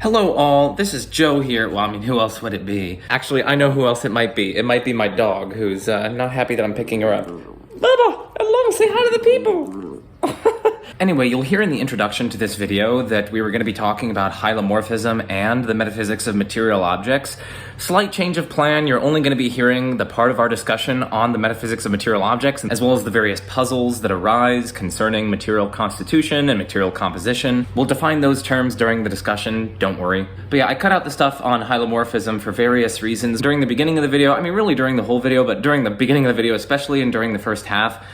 Hello all, this is Joe here. Well, I mean, who else would it be? Actually, I know who else it might be. It might be my dog, who's not happy that I'm picking her up. Bubba, hello, say hi to the people! Anyway, you'll hear in the introduction to this video that we were going to be talking about hylomorphism and the metaphysics of material objects. Slight change of plan, you're only going to be hearing the part of our discussion on the metaphysics of material objects, as well as the various puzzles that arise concerning material constitution and material composition. We'll define those terms during the discussion, don't worry. But yeah, I cut out the stuff on hylomorphism for various reasons. During the beginning of the video, I mean really during the whole video, but during the beginning of the video especially, and during the first half,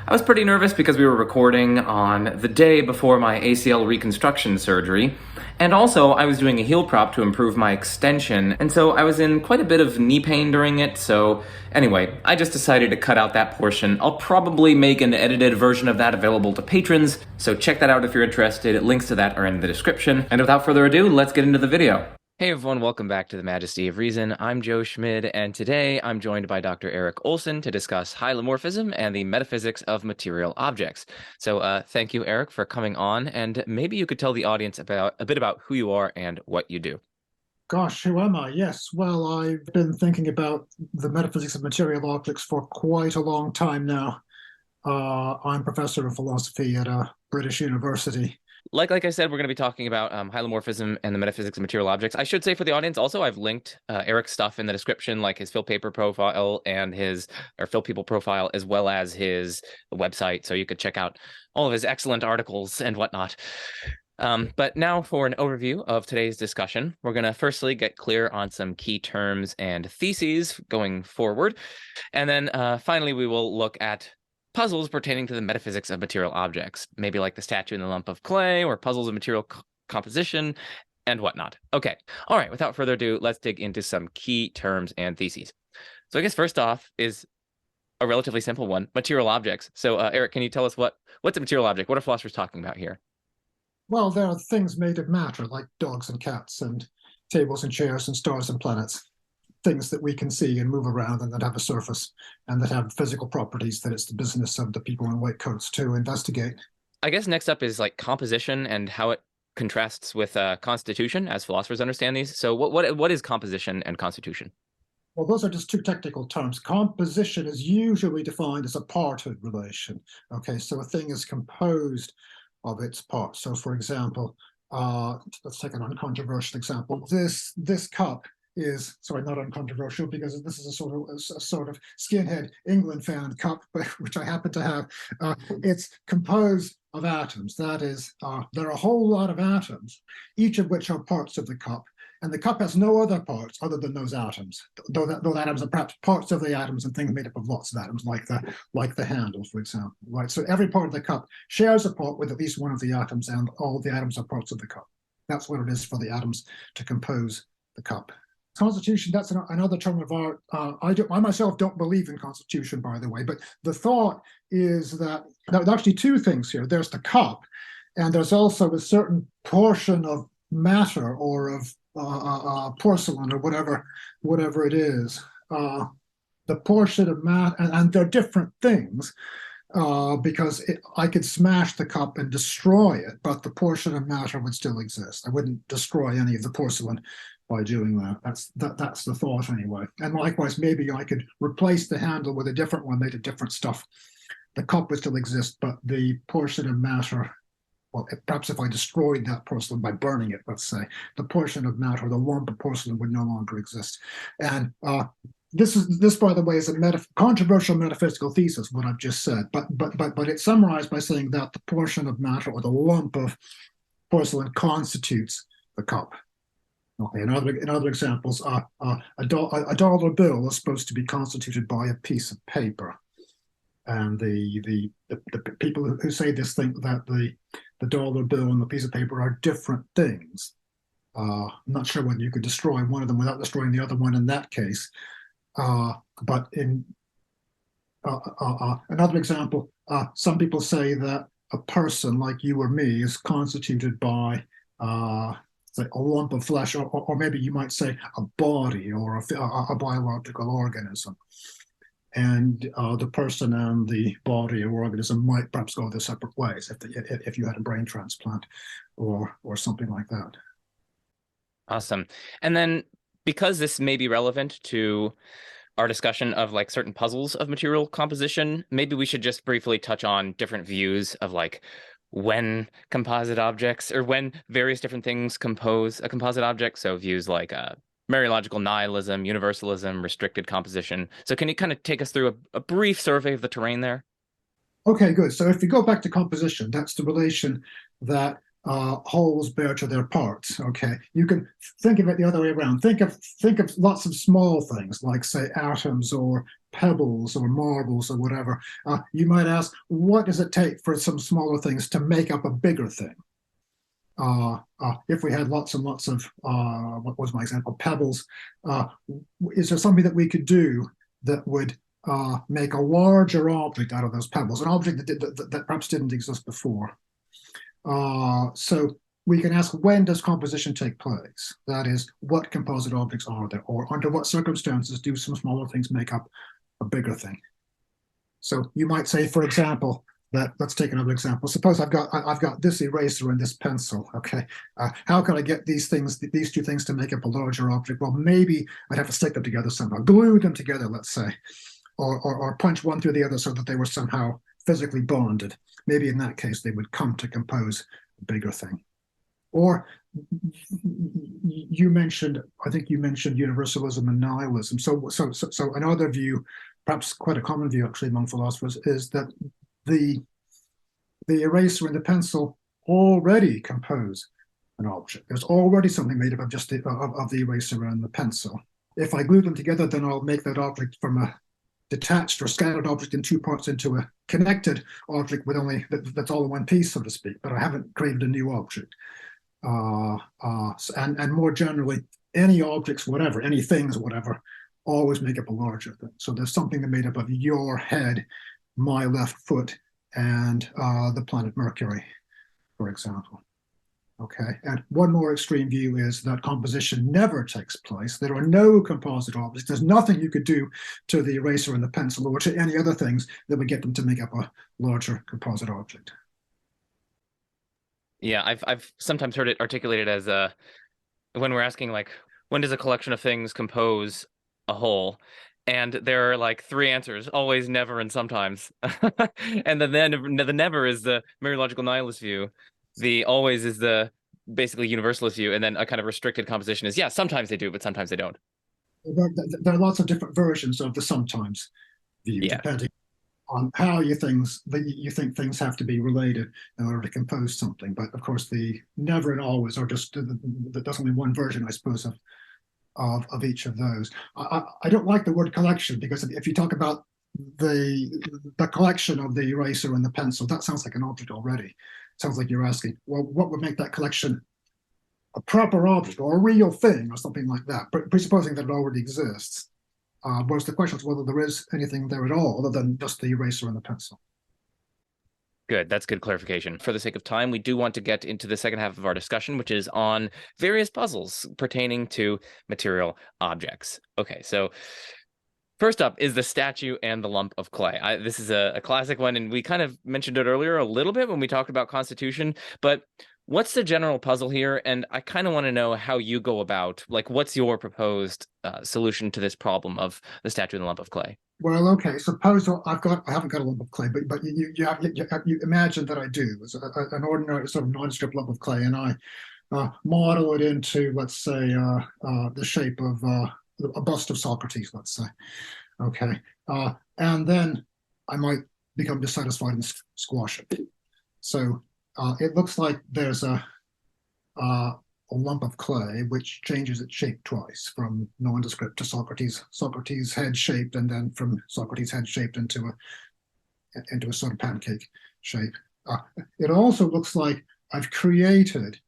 I was pretty nervous because we were recording on the day before my ACL reconstruction surgery, and also I was doing a heel prop to improve my extension, and so I was in quite a bit of knee pain during it, so anyway, I just decided to cut out that portion. I'll probably make an edited version of that available to patrons, so check that out if you're interested. Links to that are in the description, and without further ado, let's get into the video. Hey everyone, welcome back to the Majesty of Reason. I'm Joe Schmid, and today I'm joined by Dr. Eric Olson to discuss hylomorphism and the metaphysics of material objects. So thank you, Eric, for coming on, and maybe you could tell the audience a bit about who you are and what you do. Gosh, who am I? Yes, well, I've been thinking about the metaphysics of material objects for quite a long time now. I'm professor of philosophy at a British university. Like I said, we're going to be talking about hylomorphism and the metaphysics of material objects. I should say for the audience also, I've linked Eric's stuff in the description, like his Phil Paper profile and his Phil People profile, as well as his website, so you could check out all of his excellent articles and whatnot. But now for an overview of today's discussion, we're going to firstly get clear on some key terms and theses going forward, and then finally we will look at puzzles pertaining to the metaphysics of material objects, maybe like the statue in the lump of clay or puzzles of material composition and whatnot. Okay, all right, without further ado, let's dig into some key terms and theses. So I guess first off is a relatively simple one, material objects. So Eric, can you tell us what's a material object? What are philosophers talking about here? Well, there are things made of matter, like dogs and cats and tables and chairs and stars and planets. Things that we can see and move around and that have a surface and that have physical properties that it's the business of the people in white coats to investigate. I guess next up is like composition and how it contrasts with constitution, as philosophers understand these. So what is composition and constitution? Well, those are just two technical terms. Composition is usually defined as a parted relation. Okay, so a thing is composed of its parts. So, for example, let's take an uncontroversial example. This cup is, sorry, not uncontroversial, because this is a sort of skinhead England fan cup, which I happen to have. It's composed of atoms. That is, there are a whole lot of atoms, each of which are parts of the cup. And the cup has no other parts other than those atoms, though atoms are perhaps parts of the atoms and things made up of lots of atoms, like the handle, for example. Right. So every part of the cup shares a part with at least one of the atoms, and all the atoms are parts of the cup. That's what it is for the atoms to compose the cup. Constitution, that's another term of art. I myself don't believe in constitution, by the way, but the thought is that there are actually two things here. There's the cup, and there's also a certain portion of matter or of porcelain or whatever it is. The portion of matter, and they're different things, because I could smash the cup and destroy it, but the portion of matter would still exist. I wouldn't destroy any of the porcelain by doing that. That's the thought anyway. And likewise, maybe I could replace the handle with a different one made of different stuff. The cup would still exist, but the portion of matter, well, perhaps if I destroyed that porcelain by burning it, let's say, the portion of matter, the lump of porcelain, would no longer exist. And this, by the way, is a controversial metaphysical thesis, what I've just said, but it's summarized by saying that the portion of matter or the lump of porcelain constitutes the cup. Okay, in other examples, a dollar bill is supposed to be constituted by a piece of paper, and the people who say this think that the dollar bill and the piece of paper are different things. I'm not sure whether you could destroy one of them without destroying the other one in that case. But in another example, some people say that a person like you or me is constituted by say a lump of flesh, or maybe you might say a body or a biological organism. And the person and the body or organism might perhaps go their separate ways if you had a brain transplant or something like that. Awesome. And then because this may be relevant to our discussion of like certain puzzles of material composition, maybe we should just briefly touch on different views of like when composite objects or when various different things compose a composite object. So views like mereological nihilism, universalism, restricted composition. So can you kind of take us through a brief survey of the terrain there? Okay, good. So if you go back to composition, that's the relation that wholes bear to their parts. Okay, you can think of it the other way around. Think of lots of small things like, say, atoms or pebbles or marbles or whatever. You might ask, what does it take for some smaller things to make up a bigger thing? If we had lots and lots of what was my example, pebbles, uh, is there something that we could do that would make a larger object out of those pebbles, an object that perhaps didn't exist before? So we can ask, when does composition take place? That is, what composite objects are there, or under what circumstances do some smaller things make up a bigger thing? So you might say, for example, that let's take another example. Suppose I've got this eraser and this pencil. Okay, how can I get these two things to make up a larger object? Well, maybe I'd have to stick them together somehow, glue them together, let's say, or punch one through the other so that they were somehow physically bonded. Maybe in that case they would come to compose a bigger thing. Or I think you mentioned universalism and nihilism. So another view, perhaps quite a common view actually among philosophers, is that the eraser and the pencil already compose an object. There's already something made up of just of the eraser and the pencil. If I glue them together, then I'll make that object from a detached or scattered object in two parts into a connected object with only that's all in one piece, so to speak. But I haven't created a new object. And more generally, any objects, whatever, any things, whatever, always make up a larger thing. So there's something that made up of your head, my left foot, and the planet Mercury, for example. Okay, and one more extreme view is that composition never takes place. There are no composite objects. There's nothing you could do to the eraser and the pencil or to any other things that would get them to make up a larger composite object. Yeah, I've sometimes heard it articulated as when we're asking like when does a collection of things compose a whole? And there are like three answers: always, never, and sometimes. And then the never is the mereological nihilist view. The always is the basically universalist view, and then a kind of restricted composition is, yeah, sometimes they do, but sometimes they don't. There are lots of different versions of the sometimes view, Yeah. depending on how you think things have to be related in order to compose something. But of course, the never and always are just there's only one version, I suppose, of each of those. I don't like the word collection, because if you talk about the collection of the eraser and the pencil, that sounds like an object already. It sounds like you're asking, well, what would make that collection a proper object or a real thing or something like that, presupposing that it already exists. Whereas the question is whether there is anything there at all other than just the eraser and the pencil. Good. That's good clarification. For the sake of time, we do want to get into the second half of our discussion, which is on various puzzles pertaining to material objects. Okay, so first up is the statue and the lump of clay. This is a classic one, and we kind of mentioned it earlier a little bit when we talked about Constitution, but what's the general puzzle here? And I kind of want to know how you go about, like, what's your proposed solution to this problem of the statue and the lump of clay? Well, okay. Suppose I haven't got a lump of clay, but you imagine that I do. It's an ordinary sort of nondescript lump of clay, and I model it into, let's say, the shape of a bust of Socrates, let's say. Okay, and then I might become dissatisfied and squash it. So it looks like there's a lump of clay which changes its shape twice, from nondescript to Socrates head shaped, and then from Socrates head shaped into a sort of pancake shape. It also looks like I've created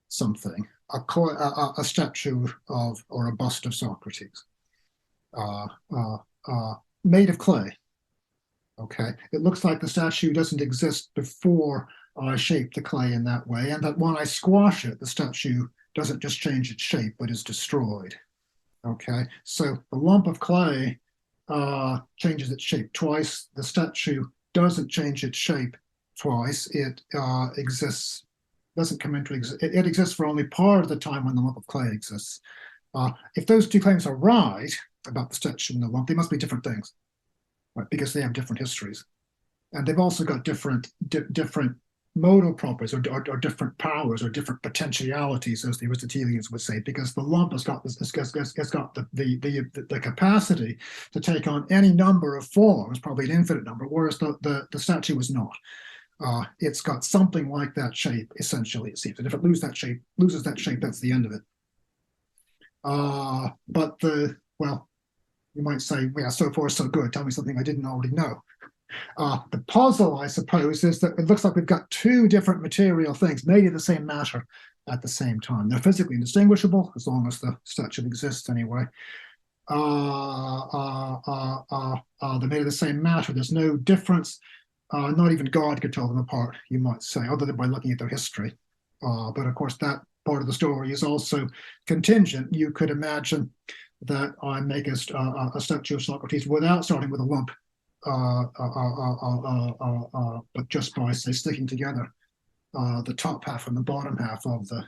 something, a statue of, or a bust of Socrates, made of clay. Okay, it looks like the statue doesn't exist before I shape the clay in that way, and that when I squash it, the statue doesn't just change its shape, but is destroyed. Okay, so the lump of clay changes its shape twice. The statue doesn't change its shape twice. It exists doesn't come into it exists for only part of the time when the lump of clay exists. If those two claims are right about the statue and the lump, they must be different things, right? Because they have different histories, and they've also got different modal properties or different powers or different potentialities, as the Aristotelians would say, because the lump has got the capacity to take on any number of forms, probably an infinite number, whereas the statue is not. It's got something like that shape, essentially, it seems. And if it loses that shape, that's the end of it. But well, you might say, yeah, so far so good. Tell me something I didn't already know. The puzzle, I suppose, is that it looks like we've got two different material things made of the same matter at the same time. They're physically indistinguishable, as long as the statue exists anyway. They're made of the same matter. There's no difference. Not even God could tell them apart, you might say, other than by looking at their history. But of course, that part of the story is also contingent. You could imagine that I make a statue of Socrates without starting with a lump, but just by, say, sticking together the top half and the bottom half of the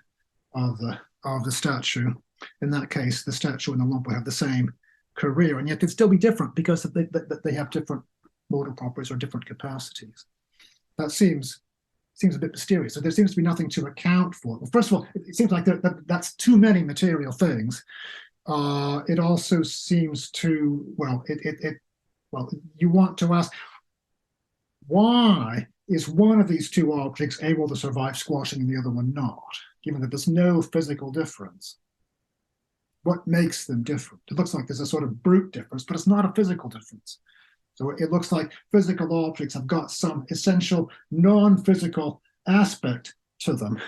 statue. In that case, the statue and the lump will have the same career, and yet they'd still be different because they have different modal properties or different capacities. That seems a bit mysterious. So there seems to be nothing to account for. Well, first of all, it seems like that's too many material things. It also seems to, well, you want to ask, why is one of these two objects able to survive squashing and the other one not, given that there's no physical difference? What makes them different? It looks like there's a sort of brute difference, but it's not a physical difference. So it looks like physical objects have got some essential non-physical aspect to them,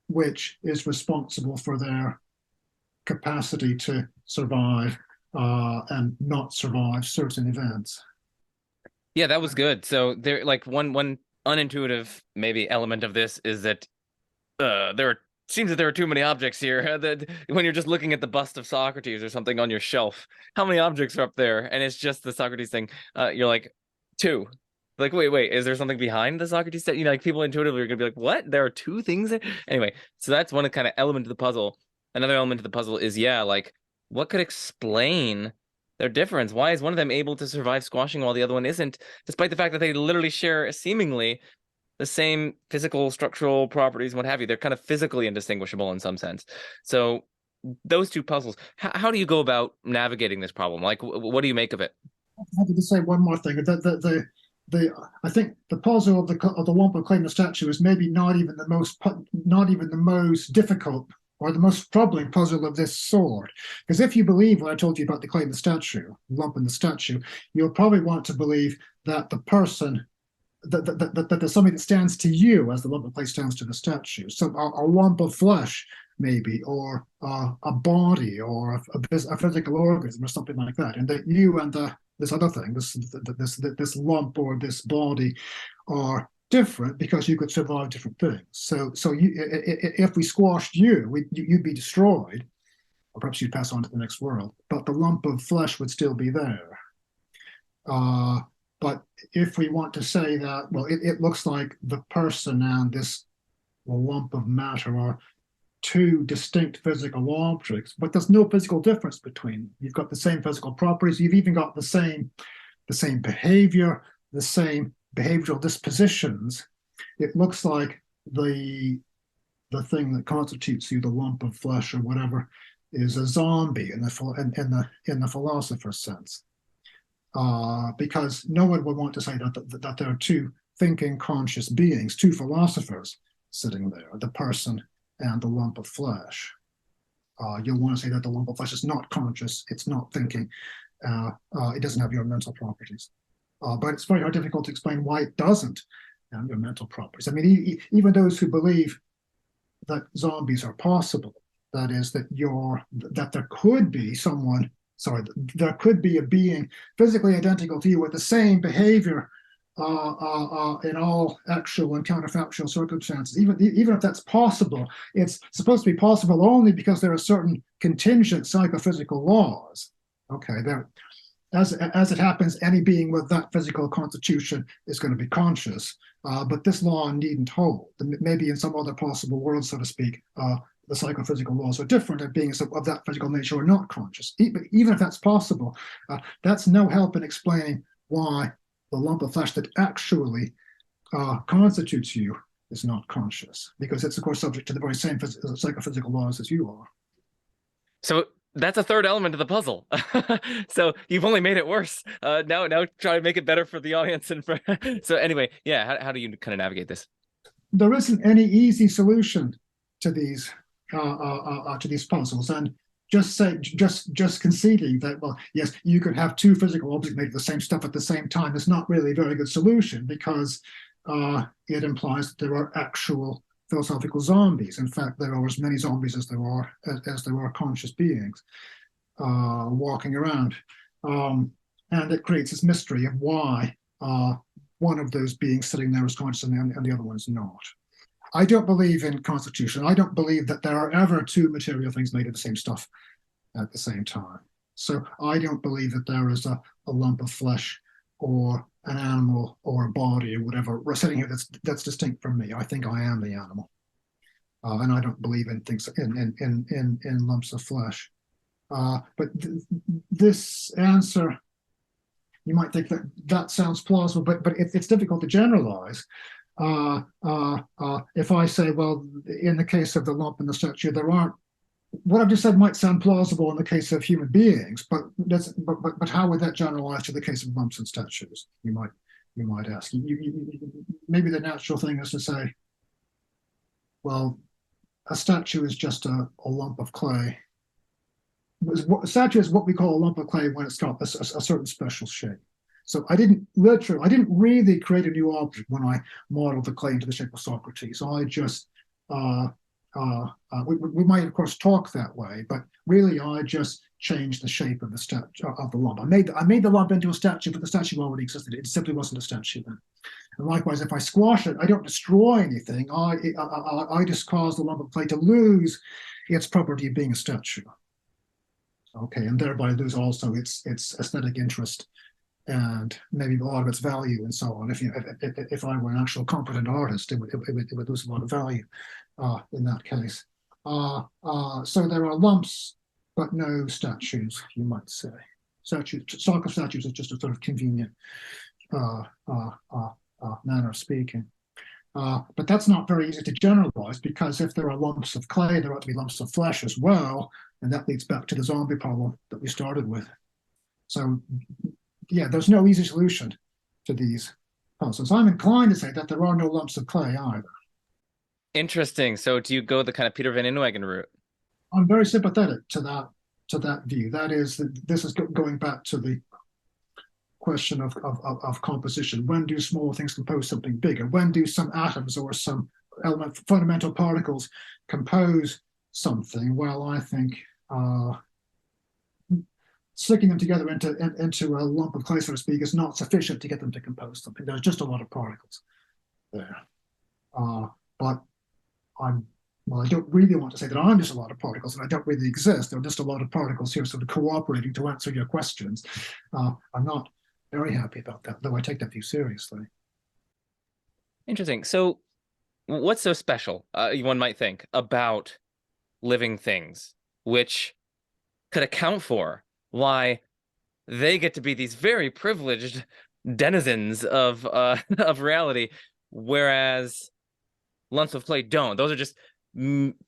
which is responsible for their capacity to survive and not survive certain events. Yeah, that was good. So there, like one unintuitive maybe element of this is that seems that there are too many objects here. That when you're just looking at the bust of Socrates or something on your shelf, how many objects are up there? And it's just the Socrates thing. You're like, two. Like, wait, is there something behind the Socrates that, like, people intuitively are gonna be like, what? There are two things there? Anyway, so that's one kind of element of the puzzle. Another element of the puzzle is, yeah, like, what could explain their difference? Why is one of them able to survive squashing while the other one isn't, despite the fact that they literally share seemingly the same physical, structural properties, what have you? They're kind of physically indistinguishable in some sense. So those two puzzles, how do you go about navigating this problem? Like, what do you make of it? I have to say one more thing. I think the puzzle of the lump of clay in the statue is maybe not even the most difficult or the most troubling puzzle of this sort. Because if you believe what I told you about the clay in the statue, lump in the statue, you'll probably want to believe that the person that there's something that stands to you as the lump of clay stands to the statue. So a lump of flesh, maybe, or a body, or a physical organism, or something like that. And that you and this other thing, this lump or this body, are different because you could survive different things. So if we squashed you, you'd be destroyed, or perhaps you'd pass on to the next world. But the lump of flesh would still be there. But if we want to say that, well, it looks like the person and this lump of matter are two distinct physical objects, but there's no physical difference between them. You've got the same physical properties. You've even got the same behavior, the same behavioral dispositions. It looks like the thing that constitutes you, the lump of flesh or whatever, is a zombie in the philosopher's sense. Because no one would want to say that there are two thinking, conscious beings, two philosophers sitting there, the person and the lump of flesh. You'll want to say that the lump of flesh is not conscious, it's not thinking, it doesn't have your mental properties. But it's very difficult to explain why it doesn't have your mental properties. I mean, even those who believe that zombies are possible, that is, that there could be someone, there could be a being physically identical to you with the same behavior in all actual and counterfactual circumstances. Even if that's possible, it's supposed to be possible only because there are certain contingent psychophysical laws. Okay, as it happens, any being with that physical constitution is going to be conscious. But this law needn't hold. Maybe in some other possible world, so to speak, the psychophysical laws are different, and beings of that physical nature are not conscious. Even if that's possible, that's no help in explaining why the lump of flesh that actually constitutes you is not conscious, because it's, of course, subject to the very same psychophysical laws as you are. So that's a third element of the puzzle. So you've only made it worse. Now try to make it better for the audience. And for so anyway, yeah, how do you kind of navigate this? There isn't any easy solution to these puzzles, and just conceding that, well, yes, you could have two physical objects made of the same stuff at the same time is not really a very good solution, because it implies that there are actual philosophical zombies. In fact, there are as many zombies as there are conscious beings walking around, and it creates this mystery of why one of those beings sitting there is conscious and the other one is not. I don't believe in constitution. I don't believe that there are ever two material things made of the same stuff at the same time. So I don't believe that there is a lump of flesh or an animal or a body or whatever we're sitting here that's distinct from me. I think I am the animal, and I don't believe in things in lumps of flesh. But this answer, you might think that sounds plausible, but it's difficult to generalize. If I say, well, in the case of the lump and the statue, there aren't. What I've just said might sound plausible in the case of human beings, but how would that generalize to the case of lumps and statues? You might ask. Maybe the natural thing is to say, well, a statue is just a lump of clay. A statue is what we call a lump of clay when it's got a certain special shape. So I didn't really create a new object when I modeled the clay into the shape of Socrates. I just we might of course talk that way, but really I just changed the shape of the statue of the lump. I made the lump into a statue, but the statue already existed. It simply wasn't a statue then. And likewise, if I squash it, I don't destroy anything. I just cause the lump of clay to lose its property of being a statue. Okay, and thereby lose also its aesthetic interest and maybe a lot of its value and so on. If I were an actual competent artist, it would lose a lot of value in that case. So there are lumps, but no statues, you might say. Stock of statues is just a sort of convenient manner of speaking. But that's not very easy to generalize, because if there are lumps of clay, there ought to be lumps of flesh as well, and that leads back to the zombie problem that we started with. So yeah, there's no easy solution to these puzzles. I'm inclined to say that there are no lumps of clay either. Interesting. So do you go the kind of Peter Van Inwagen route? I'm very sympathetic to that view. That is, this is going back to the question of composition. When do small things compose something bigger? When do some atoms or some fundamental particles compose something? Well, I think sticking them together into a lump of clay, so to speak, is not sufficient to get them to compose something. There's just a lot of particles there. But I don't really want to say that I'm just a lot of particles, and I don't really exist. There are just a lot of particles here sort of cooperating to answer your questions. I'm not very happy about that, though I take that view seriously. Interesting. So what's so special, one might think, about living things, which could account for why they get to be these very privileged denizens of reality, whereas lumps of clay don't? Those are just,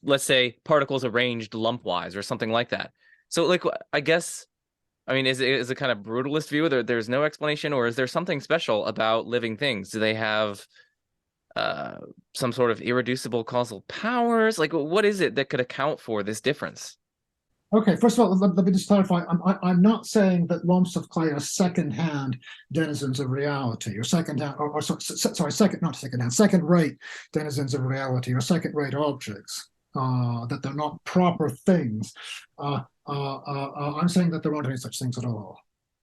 let's say, particles arranged lumpwise or something like that. So, like, I guess, I mean, is it kind of brutalist view? There's no explanation, or is there something special about living things? Do they have some sort of irreducible causal powers? Like, what is it that could account for this difference? Okay, first of all, let me just clarify. I'm not saying that lumps of clay are second-hand denizens of reality, or second-hand, or sorry, not second-hand, second-rate denizens of reality, or second-rate objects. That they're not proper things. I'm saying that there aren't any such things at all.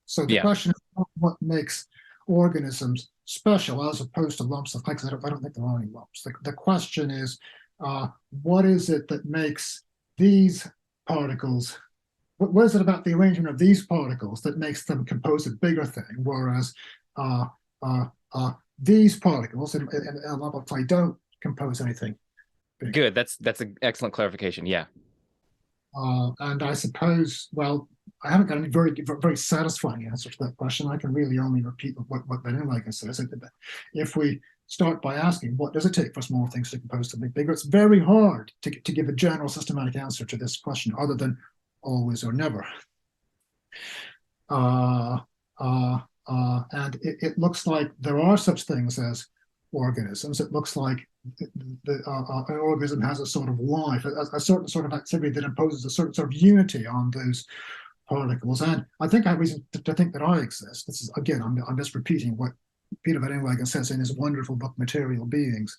So the question is what makes organisms special as opposed to lumps of clay, because I don't think there are any lumps. The question is, what is it that makes these particles what is it about the arrangement of these particles that makes them compose a bigger thing, whereas uh, uh, these particles in a level play don't compose anything big. Good. That's an excellent clarification. Yeah. And I suppose, well, I haven't got any very satisfying answer to that question. I can really only repeat what Benenwagen says. If we start by asking, what does it take for small things to compose something bigger? It's very hard to give a general systematic answer to this question, other than always or never. Uh, and it looks like there are such things as organisms. It looks like an organism has a sort of life, a certain sort of activity that imposes a certain sort of unity on those particles. And I think I have reason to think that I exist. This is, again, I'm just repeating what Peter Van Inwagen says in his wonderful book, Material Beings.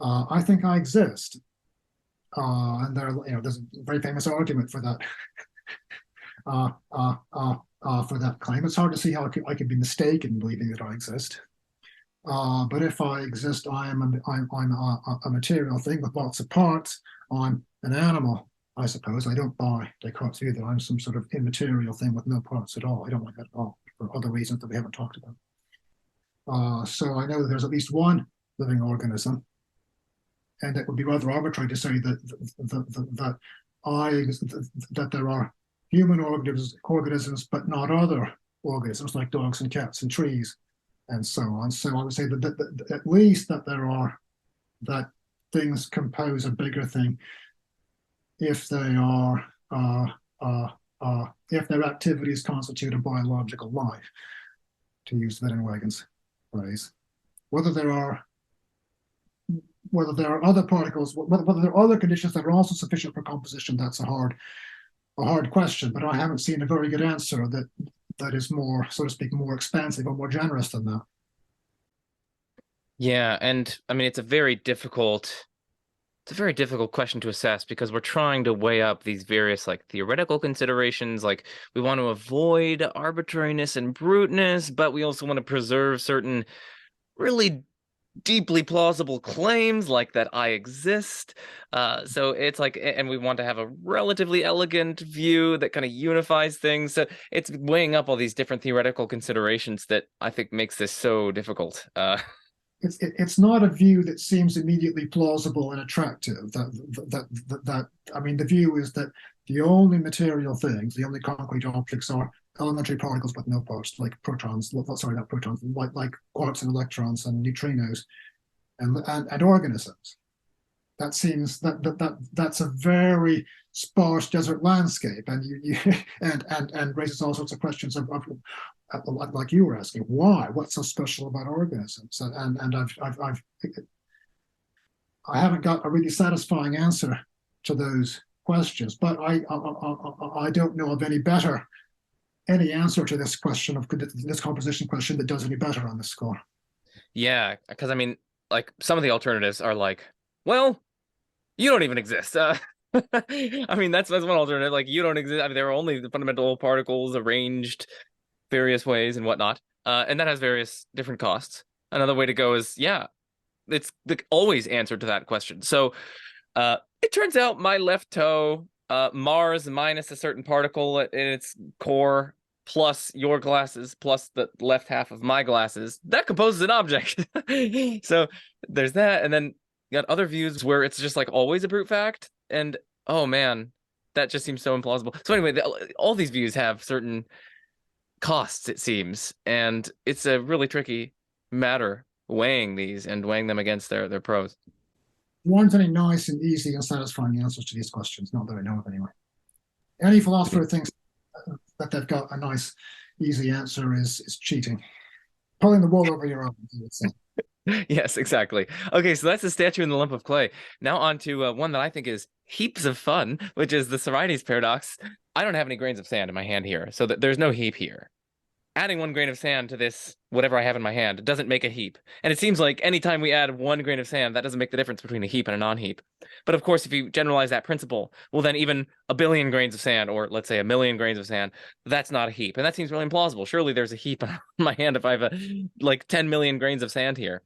I think I exist. And there's a very famous argument for that. For that claim. It's hard to see how I could be mistaken in believing that I exist. But if I exist, I'm a material thing with lots of parts. I'm an animal, I suppose. I don't buy Descartes' view that I'm some sort of immaterial thing with no parts at all. I don't like that at all, for other reasons that we haven't talked about. So I know that there's at least one living organism, and it would be rather arbitrary to say that there are human organisms, but not other organisms like dogs and cats and trees and so on. So I would say that at least that things compose a bigger thing if if their activities constitute a biological life, to use Wittenwagen's phrase. Whether there are other particles, whether there are other conditions that are also sufficient for composition, that's a hard question, but I haven't seen a very good answer that is more, so to speak, more expansive or more generous than that. Yeah, and I mean it's a very difficult question to assess because we're trying to weigh up these various like theoretical considerations. Like we want to avoid arbitrariness and bruteness, but we also want to preserve certain really deeply plausible claims like that I exist. So it's like, and we want to have a relatively elegant view that kind of unifies things. So it's weighing up all these different theoretical considerations that I think makes this so difficult. It's not a view that seems immediately plausible and attractive. That I mean, the view is that the only material things, the only concrete objects, are elementary particles with no parts, like protons. Sorry, not protons, like quarks and electrons and neutrinos, and organisms. That seems that's a very sparse desert landscape, and and raises all sorts of questions of like you were asking, why? What's so special about organisms? And I haven't got a really satisfying answer to those questions, but I don't know of any answer to this question of this composition question that does any better on this score. Yeah, because I mean, like some of the alternatives are like, well, you don't even exist. I mean, that's one alternative. Like you don't exist. I mean, there are only the fundamental particles arranged various ways and whatnot, and that has various different costs. Another way to go is, yeah, it's the always answer to that question. So, it turns out my left toe, Mars minus a certain particle in its core, plus your glasses, plus the left half of my glasses, that composes an object. So there's that, and then you got other views where it's just like always a brute fact, and oh man, that just seems so implausible. So anyway, all these views have certain costs, it seems, and it's a really tricky matter weighing these and weighing them against their pros. There aren't any nice and easy and satisfying answers to these questions, not that I know of anyway. Any philosopher thinks that they've got a nice, easy answer is cheating. Pulling the wool over your eyes, I would say. Yes, exactly. Okay, so that's the statue in the lump of clay. Now on to one that I think is heaps of fun, which is the Sorites paradox. I don't have any grains of sand in my hand here, so there's no heap here. Adding 1 grain of sand to this, whatever I have in my hand, doesn't make a heap. And it seems like anytime we add 1 grain of sand, that doesn't make the difference between a heap and a non-heap. But of course, if you generalize that principle, well, then even a billion grains of sand, or let's say a million grains of sand, that's not a heap. And that seems really implausible. Surely there's a heap in my hand if I have like 10 million grains of sand here.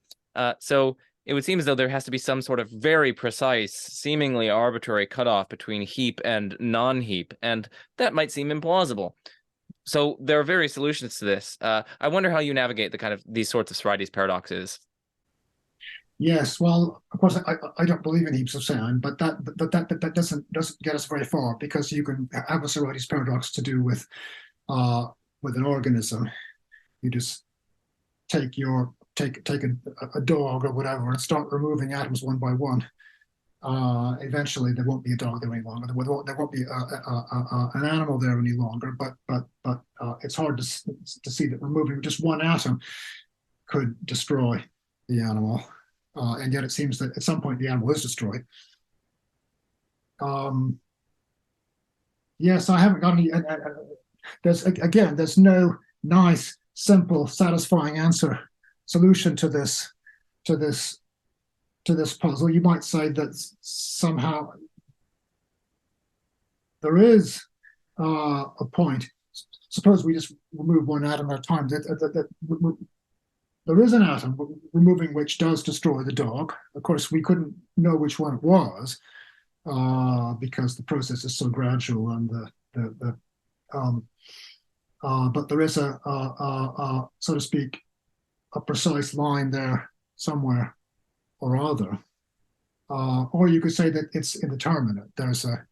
So it would seem as though there has to be some sort of very precise, seemingly arbitrary cutoff between heap and non-heap, and that might seem implausible. So there are various solutions to this. I wonder how you navigate the kind of these sorts of Sorites paradoxes. Yes, well, of course, I don't believe in heaps of sand, but that doesn't get us very far because you can have a Sorites paradox to do with an organism. You just take a dog or whatever and start removing atoms one by one. Eventually, there won't be a dog there any longer. There won't be an animal there any longer. But it's hard to see that removing just one atom could destroy the animal. And yet it seems that at some point the animal is destroyed. Yes, I haven't got any. There's no nice, simple, satisfying solution to this puzzle. You might say that somehow there is a point. Suppose we just remove one atom at a time. There is an atom removing which does destroy the dog. Of course, we couldn't know which one it was because the process is so gradual and but there is so to speak, a precise line there somewhere or other. Or you could say that it's indeterminate. There's a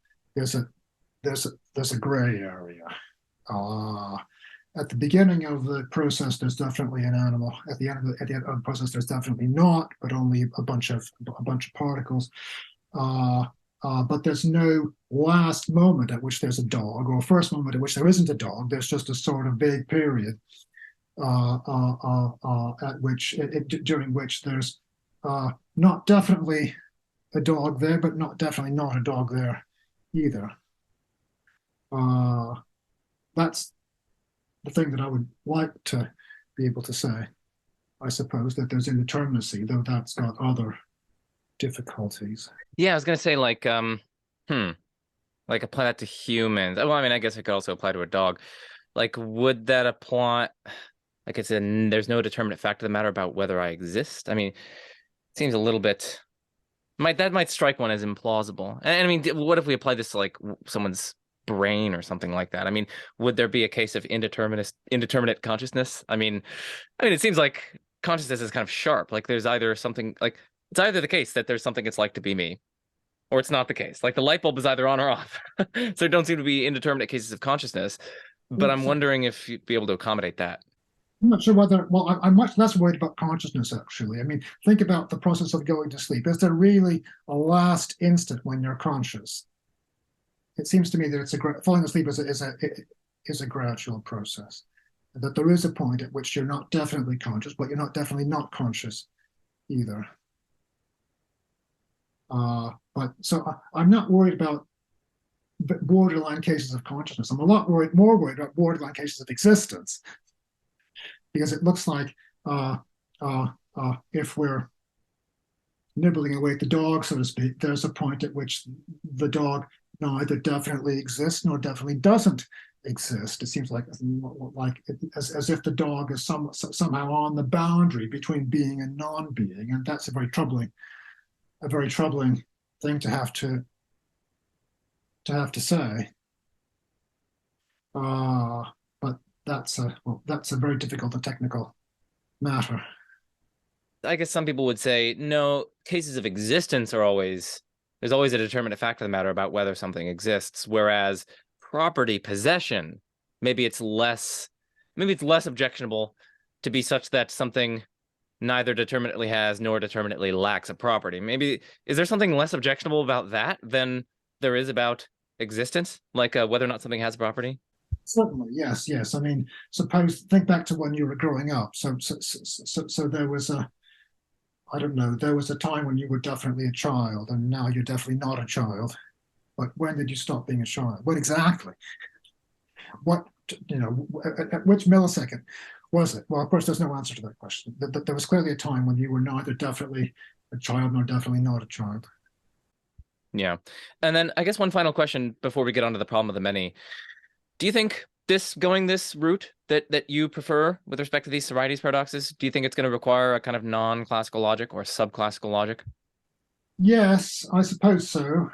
gray area. At the beginning of the process, there's definitely an animal. At the end of the process, there's definitely not, but only a bunch of particles. But there's no last moment at which there's a dog, or first moment at which there isn't a dog. There's just a sort of vague period at which during which there's not definitely a dog there, but definitely not a dog there either. That's the thing that I would like to be able to say. I suppose that there's indeterminacy, though that's got other difficulties. Yeah, I was gonna say like like apply that to humans. Well, I mean, I guess it could also apply to a dog. Like, would that apply? Like, there's no determinate fact of the matter about whether I exist. I mean, it seems a little bit that might strike one as implausible. And I mean, what if we apply this to like someone's brain or something like that? I mean, would there be a case of indeterminate consciousness? I mean, it seems like consciousness is kind of sharp. Like there's either something like it's either the case that there's something it's like to be me, or it's not the case. Like the light bulb is either on or off. So there don't seem to be indeterminate cases of consciousness. But I'm wondering if you'd be able to accommodate that. I'm not sure whether, well, I'm much less worried about consciousness, actually. I mean, think about the process of going to sleep. Is there really a last instant when you're conscious? It seems to me that falling asleep is a gradual process. That there is a point at which you're not definitely conscious, but you're not definitely not conscious either. But so I'm not worried about borderline cases of consciousness. I'm a lot more worried about borderline cases of existence, because it looks like if we're nibbling away at the dog, so to speak, there's a point at which the dog neither definitely exists nor definitely doesn't exist. It seems like as if the dog is somehow on the boundary between being and non-being, and that's a very troubling thing to have to say. But that's a very difficult and technical matter. I guess some people would say, no, cases of existence there's always a determinate fact of the matter about whether something exists, whereas property, possession, maybe it's less objectionable to be such that something neither determinately has nor determinately lacks a property. Maybe, is there something less objectionable about that than there is about existence, like whether or not something has a property? Certainly, yes. I mean, think back to when you were growing up. So there was I don't know, there was a time when you were definitely a child, and now you're definitely not a child. But when did you stop being a child? What exactly? What, at which millisecond was it? Well, of course, there's no answer to that question. There was clearly a time when you were neither definitely a child nor definitely not a child. Yeah. And then I guess one final question before we get on to the problem of the many. Do you think going this route that you prefer with respect to these Sorites paradoxes? Do you think it's going to require a kind of non-classical logic or subclassical logic? Yes, I suppose so.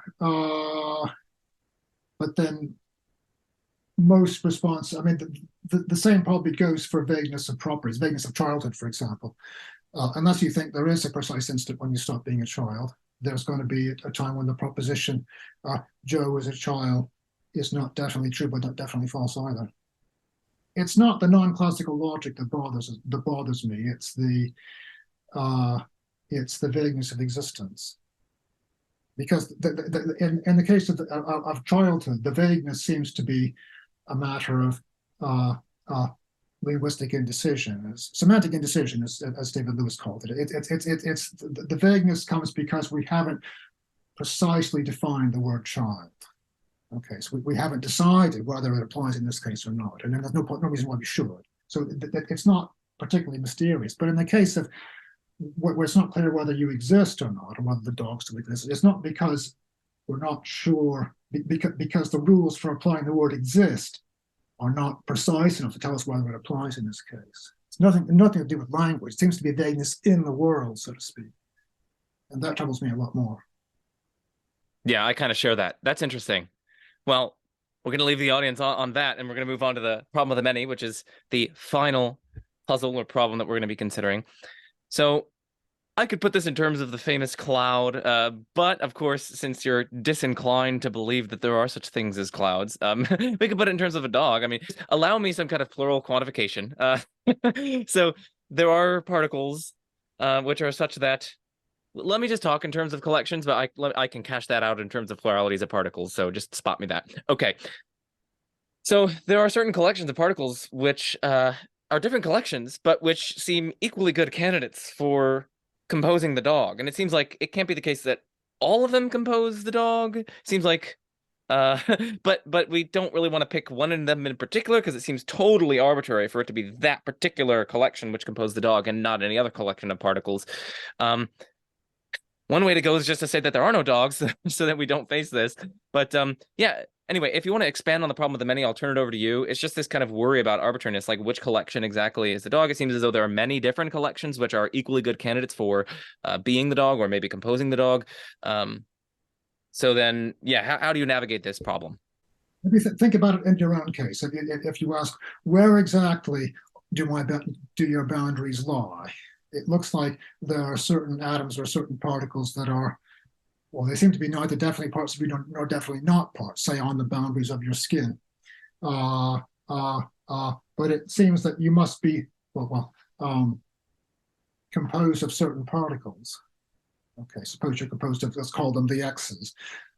But then most response, I mean, the same probably goes for vagueness of properties, vagueness of childhood, for example. Unless you think there is a precise instant when you stop being a child, there's going to be a time when the proposition Joe as a child is not definitely true, but not definitely false either. It's not the non-classical logic that bothers me. It's the vagueness of existence. Because in the case of childhood, the vagueness seems to be a matter of uh, uh, linguistic indecision, semantic indecision, as David Lewis called it. It's the vagueness comes because we haven't precisely defined the word child. Okay, so we haven't decided whether it applies in this case or not, and then there's no reason why we should. So it's not particularly mysterious. But in the case of where it's not clear whether you exist or not, or whether the dog still exists, it's not because we're not sure, because the rules for applying the word exist are not precise enough to tell us whether it applies in this case. It's nothing to do with language. It seems to be a vagueness in the world, so to speak. And that troubles me a lot more. Yeah, I kind of share that. That's interesting. Well, we're going to leave the audience on that, and we're going to move on to the problem of the many, which is the final puzzle or problem that we're going to be considering. So I could put this in terms of the famous cloud, but of course, since you're disinclined to believe that there are such things as clouds, we could put it in terms of a dog. I mean, allow me some kind of plural quantification. So there are particles which are such that, let me just talk in terms of collections, but I can cash that out in terms of pluralities of particles, so just spot me that. Okay. So there are certain collections of particles which are different collections, but which seem equally good candidates for composing the dog. And it seems like it can't be the case that all of them compose the dog. It seems like but we don't really want to pick one of them in particular, because it seems totally arbitrary for it to be that particular collection which compose the dog and not any other collection of particles. One way to go is just to say that there are no dogs so that we don't face this. But yeah, anyway, if you want to expand on the problem of the many, I'll turn it over to you. It's just this kind of worry about arbitrariness, like which collection exactly is the dog. It seems as though there are many different collections which are equally good candidates for being the dog or maybe composing the dog. So then, yeah, how do you navigate this problem? Maybe think about it in your own case. If you ask, where exactly do your boundaries lie? It looks like there are certain atoms or certain particles that are, well, they seem to be neither definitely parts of you nor definitely not parts, say on the boundaries of your skin. But it seems that you must be, composed of certain particles. Okay, suppose you're composed of, let's call them the X's.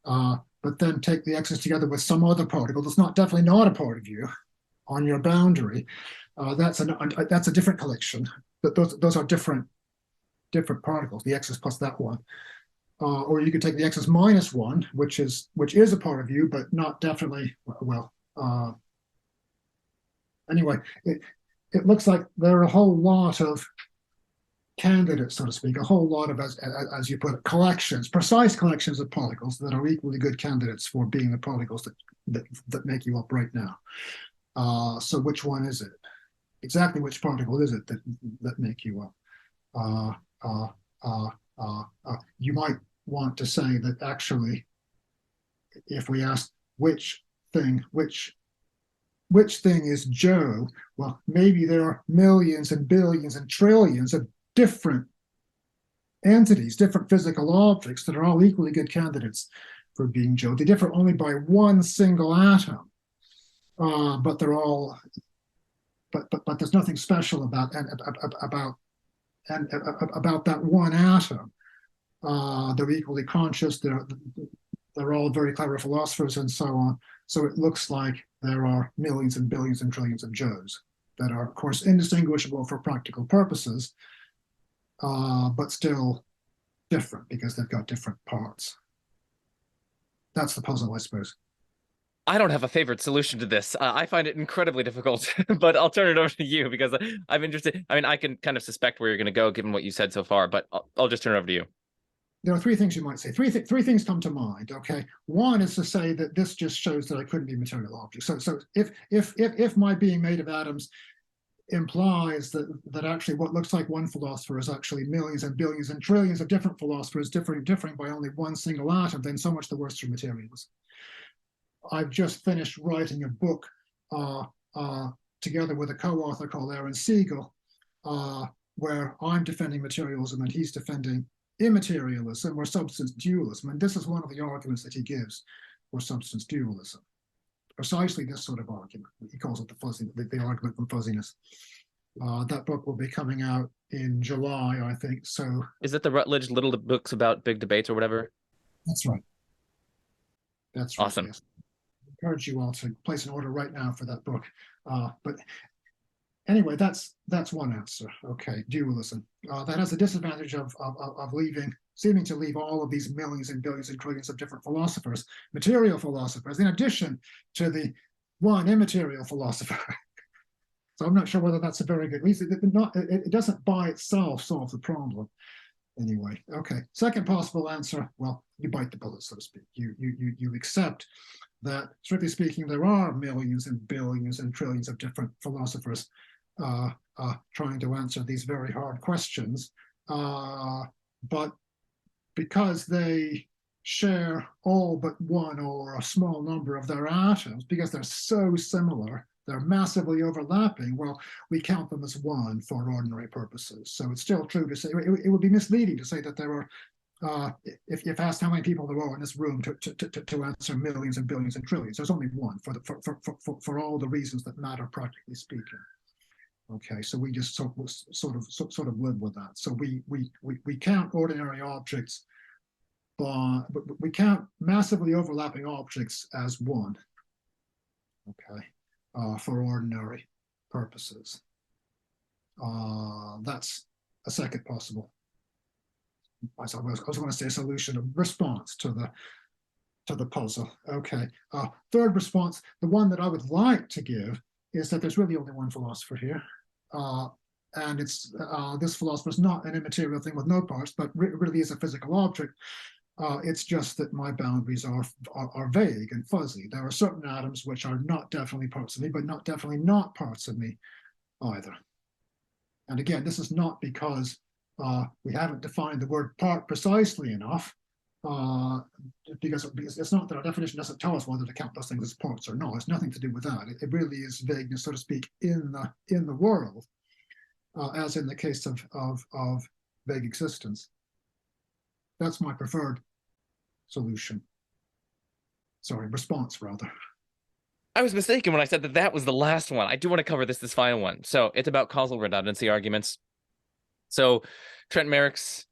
But then take the X's together with some other particle that's definitely not a part of you on your boundary. That's a different collection. But those are different particles, the X's plus that one. Or you could take the X's minus one, which is a part of you, but not definitely, anyway, it looks like there are a whole lot of candidates, so to speak, a whole lot of, as you put it, precise collections of particles that are equally good candidates for being the particles that make you up right now. So which one is it? Exactly which particle is it that make you up? You might want to say that actually, if we ask which thing is Joe, well, maybe there are millions and billions and trillions of different entities, different physical objects that are all equally good candidates for being Joe. They differ only by one single atom, but they're all. But there's nothing special about that one atom. They're equally conscious. They're all very clever philosophers and so on. So it looks like there are millions and billions and trillions of Joes that are, of course, indistinguishable for practical purposes, but still different because they've got different parts. That's the puzzle, I suppose. I don't have a favorite solution to this. I find it incredibly difficult, but I'll turn it over to you because I'm interested. I mean, I can kind of suspect where you're going to go given what you said so far, but I'll just turn it over to you. there are three things you might say. Three things come to mind. Okay, one is to say that this just shows that I couldn't be material objects. So if my being made of atoms implies that actually what looks like one philosopher is actually millions and billions and trillions of different philosophers differing by only one single atom, then so much the worse for materialism. I've just finished writing a book together with a co-author called Aaron Siegel, where I'm defending materialism and he's defending immaterialism or substance dualism. And this is one of the arguments that he gives for substance dualism. Precisely this sort of argument. He calls it the argument from fuzziness. That book will be coming out in July, I think. So is it the Rutledge little books about big debates or whatever? That's right. That's right. Awesome. Yes. I encourage you all to place an order right now for that book. But anyway, that's one answer. Okay, dualism. That has the disadvantage of seeming to leave all of these millions and billions and trillions of different philosophers, material philosophers, in addition to the one immaterial philosopher. So I'm not sure whether that's a very good reason. It doesn't by itself solve the problem. Anyway, okay. Second possible answer, well, you bite the bullet, so to speak. You accept that, strictly speaking, there are millions and billions and trillions of different philosophers trying to answer these very hard questions. But because they share all but one or a small number of their atoms, because they're so similar, they're massively overlapping, well, we count them as one for ordinary purposes. So it's still true to say, it would be misleading to say that there are, if asked how many people there are in this room to answer millions and billions and trillions, there's only one for all the reasons that matter, practically speaking. Okay, so we just sort of live with that. So we count ordinary objects, but we count massively overlapping objects as one. Okay, for ordinary purposes. That's a second possible. I was going to say solution, a response to the puzzle. Okay. Third response, the one that I would like to give, is that there's really only one philosopher here. And it's this philosopher is not an immaterial thing with no parts, but really is a physical object. It's just that my boundaries are vague and fuzzy. There are certain atoms which are not definitely parts of me, but not definitely not parts of me either. And again, this is not because we haven't defined the word part precisely enough, because it's not that our definition doesn't tell us whether to count those things as parts or not. It's nothing to do with that. It really is vagueness, so to speak, in the world, as in the case of vague existence. That's my preferred solution. Sorry, response rather. I was mistaken when I said that was the last one. I do want to cover this final one. So it's about causal redundancy arguments. So Trent Merrickx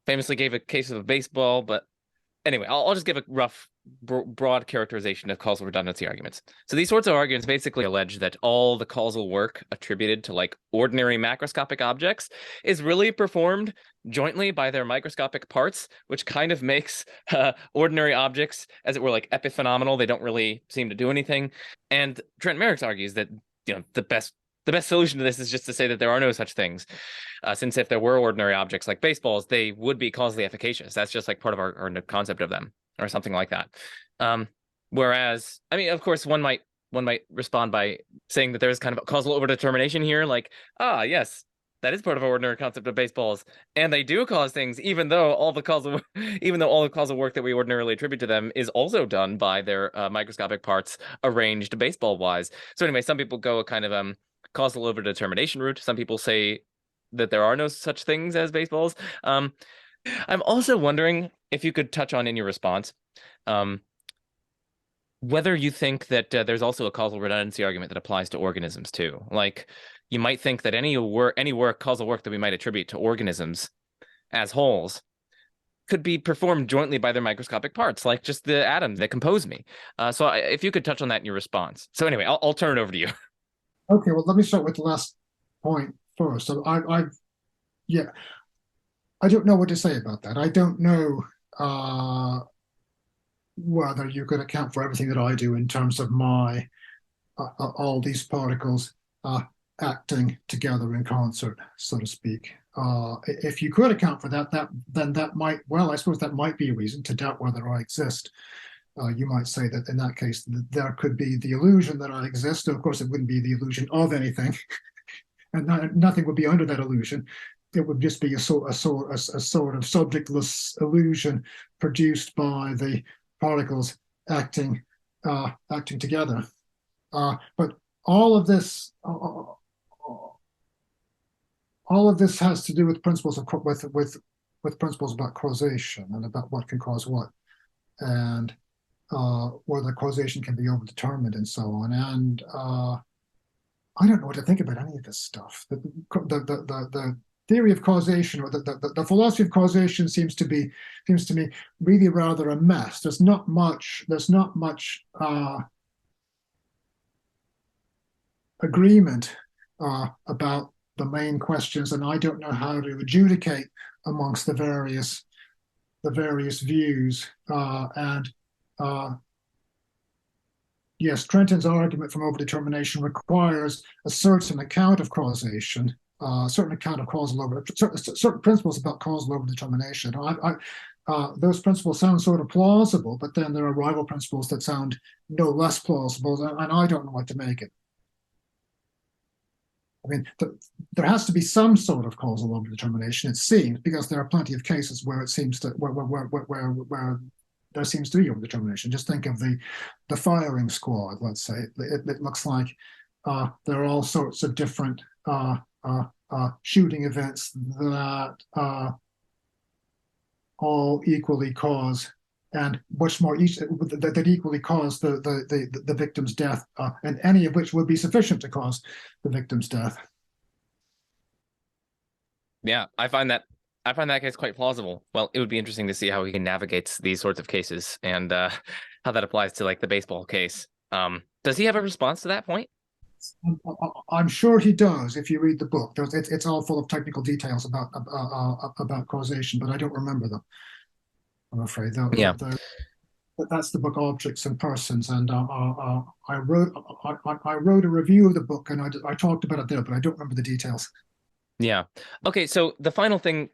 famously gave a case of a baseball, but anyway, I'll just give a rough, broad characterization of causal redundancy arguments. So these sorts of arguments basically allege that all the causal work attributed to like ordinary macroscopic objects is really performed jointly by their microscopic parts, which kind of makes ordinary objects, as it were, like epiphenomenal. They don't really seem to do anything. And Trent Merrickx argues that the best solution to this is just to say that there are no such things, since if there were ordinary objects like baseballs, they would be causally efficacious. That's just like part of our concept of them, or something like that. Whereas, I mean, of course, one might respond by saying that there's kind of a causal overdetermination here, like, yes, that is part of our ordinary concept of baseballs, and they do cause things, even though all the causal work that we ordinarily attribute to them is also done by their microscopic parts arranged baseball wise. So anyway, some people go a kind of causal overdetermination route. Some people say that there are no such things as baseballs. I'm also wondering if you could touch on in your response whether you think that there's also a causal redundancy argument that applies to organisms too. Like, you might think that any causal work that we might attribute to organisms as wholes could be performed jointly by their microscopic parts, like just the atoms that compose me. So if you could touch on that in your response. So anyway, I'll turn it over to you. Okay, well, let me start with the last point first. So I don't know what to say about that. I don't know whether you could account for everything that I do in terms of my all these particles acting together in concert, so to speak. if you could account for that, then that might, well, I suppose that might be a reason to doubt whether I exist. You might say that in that case, there could be the illusion that I exist. Of course, it wouldn't be the illusion of anything, and nothing would be under that illusion. It would just be a sort of subjectless illusion produced by the particles acting together. But all of this has to do with principles of with principles about causation and about what can cause what, and whether causation can be overdetermined and so on. And I don't know what to think about any of this stuff. The theory of causation, or the philosophy of causation, seems to me really rather a mess. There's not much agreement about the main questions, and I don't know how to adjudicate amongst the various views. Yes, Trenton's argument from overdetermination requires a certain account of causation, a certain account of causal certain principles about causal overdetermination. Those principles sound sort of plausible, but then there are rival principles that sound no less plausible, and I don't know what to make it. I mean, there has to be some sort of causal overdetermination, it seems, because there are plenty of cases where it seems to where there seems to be overdetermination. Just think of the firing squad. Let's say it looks like there are all sorts of different shooting events that all equally cause, and much more that equally cause the victim's death, and any of which would be sufficient to cause the victim's death. Yeah, I find that case quite plausible. Well, it would be interesting to see how he navigates these sorts of cases, and how that applies to like the baseball case. Does he have a response to that point? I'm sure he does. If you read the book, it's all full of technical details about causation, but I don't remember them, I'm afraid. Yeah. That's the book Objects and Persons, and I wrote a review of the book, and I talked about it there, but I don't remember the details. Yeah. Okay, so the final thing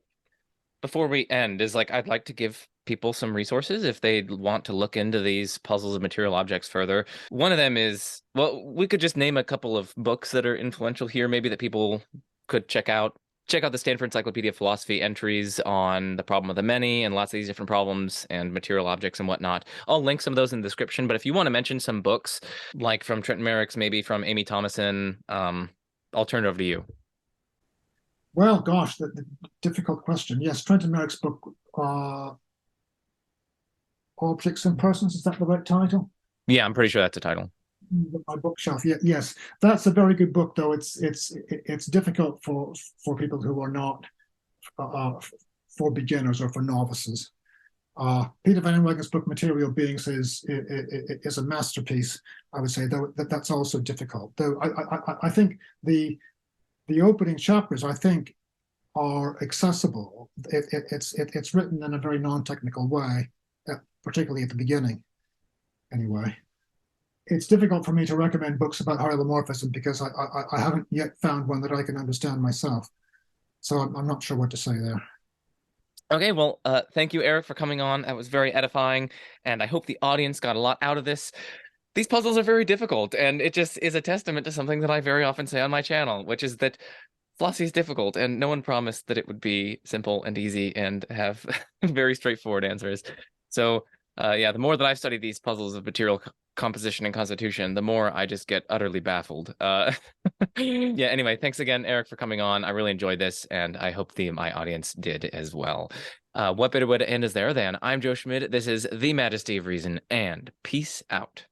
before we end is like I'd like to give people some resources if they want to look into these puzzles of material objects further. One of them is, well, we could just name a couple of books that are influential here, maybe that people could check out. Check out the Stanford Encyclopedia of Philosophy entries on the problem of the many and lots of these different problems and material objects and whatnot. I'll link some of those in the description, but if you want to mention some books, like from Trenton Merrick's, maybe from Amy Thomason, I'll turn it over to you. Well, gosh, the difficult question. Yes, Trenton Merrick's book, Objects and Persons, is that the right title? Yeah, I'm pretty sure that's the title. My bookshelf. Yeah, yes, that's a very good book, though it's difficult for people who are not for beginners or for novices. Peter Van Inwagen's book Material Beings is a masterpiece, I would say, though that's also difficult. Though I think the opening chapters, I think, are accessible. It's written in a very non-technical way, particularly at the beginning. Anyway, it's difficult for me to recommend books about hylomorphism because I haven't yet found one that I can understand myself. So I'm not sure what to say there. Okay, well, thank you, Eric, for coming on. That was very edifying, and I hope the audience got a lot out of this. These puzzles are very difficult, and it just is a testament to something that I very often say on my channel, which is that philosophy is difficult, and no one promised that it would be simple and easy and have very straightforward answers. So, yeah, the more that I've studied these puzzles of material composition and constitution, the more I just get utterly baffled. Yeah, anyway, thanks again, Eric, for coming on. I really enjoyed this, and I hope my audience did as well. What better way to end is there then? I'm Joe Schmid. This is The Majesty of Reason, and peace out.